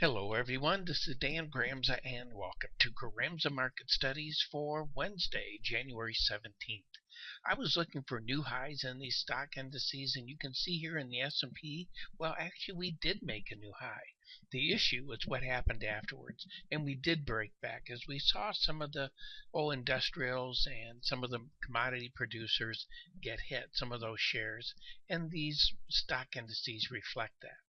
Hello everyone, this is Dan Gramza and welcome to Gramza Market Studies for Wednesday, January 17th. I was looking for new highs in these stock indices, and you can see here in the S&P, well actually we did make a new high. The issue was what happened afterwards, and we did break back as we saw some of the industrials and some of the commodity producers get hit, some of those shares, and these stock indices reflect that.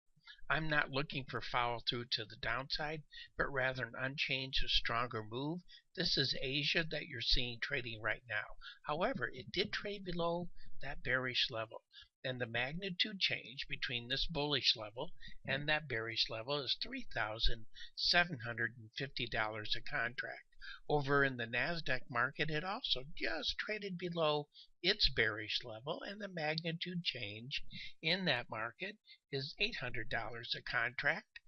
I'm not looking for follow through to the downside, but rather an unchanged or stronger move. This is Asia that you're seeing trading right now. However, it did trade below that bearish level, and the magnitude change between this bullish level and that bearish level is $3,750 a contract. Over in the NASDAQ market, it also just traded below its bearish level, and the magnitude change in that market is $800 a contract.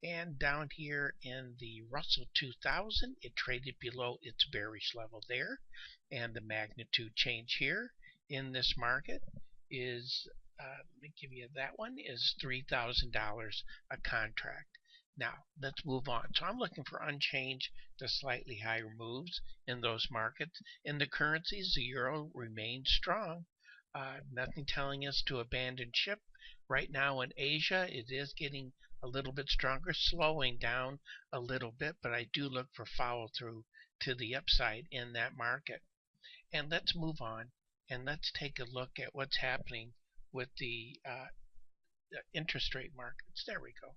And down here in the Russell 2000, it traded below its bearish level there, and the magnitude change here in this market is let me give you that one, is $3,000 a contract. Now, let's move on. So I'm looking for unchanged to slightly higher moves in those markets. In the currencies, the euro remains strong. Nothing telling us to abandon ship. Right now in Asia, it is getting a little bit stronger, slowing down a little bit, but I do look for follow through to the upside in that market. And let's move on and let's take a look at what's happening with the interest rate markets. There we go.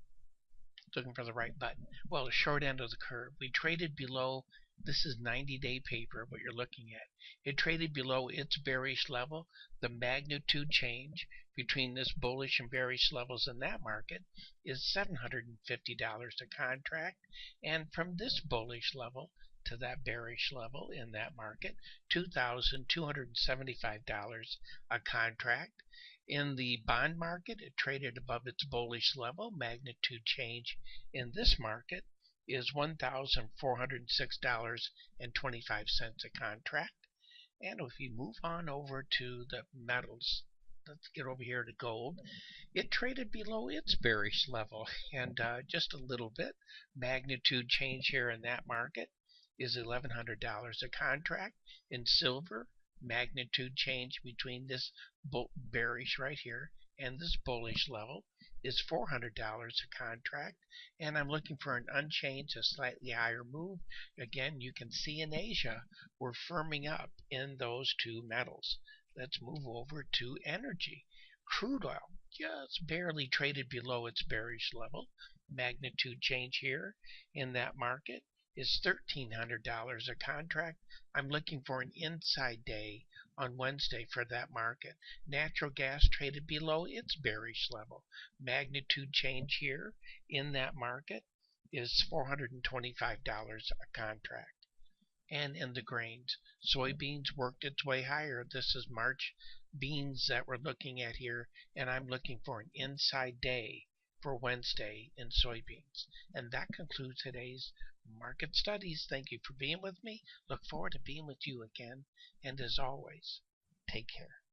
Looking for the right button. Well, the short end of the curve. We traded below. This is 90-day paper, what you're looking at. It traded below its bearish level. The magnitude change between this bullish and bearish levels in that market is $750 a contract. And from this bullish level to that bearish level in that market, $2,275 a contract. In the bond market, it traded above its bullish level. Magnitude change in this market is $1,406.25 a contract. And if you move on over to the metals, let's get over here to gold. It traded below its bearish level and just a little bit. Magnitude change here in that market is $1,100 a contract. In silver, magnitude change between this bearish right here and this bullish level is $400 a contract, and I'm looking for an unchanged, a slightly higher move. Again, you can see in Asia we're firming up in those two metals. Let's move over to energy. Crude oil just barely traded below its bearish level. Magnitude change here in that market is $1,300 a contract. I'm looking for an inside day on Wednesday for that market. Natural gas traded below its bearish level. Magnitude change here in that market is $425 a contract. And in the grains, soybeans worked its way higher. This is March beans that we're looking at here, and I'm looking for an inside day for Wednesday in soybeans. And that concludes today's market studies. Thank you for being with me. Look forward to being with you again. And as always, take care.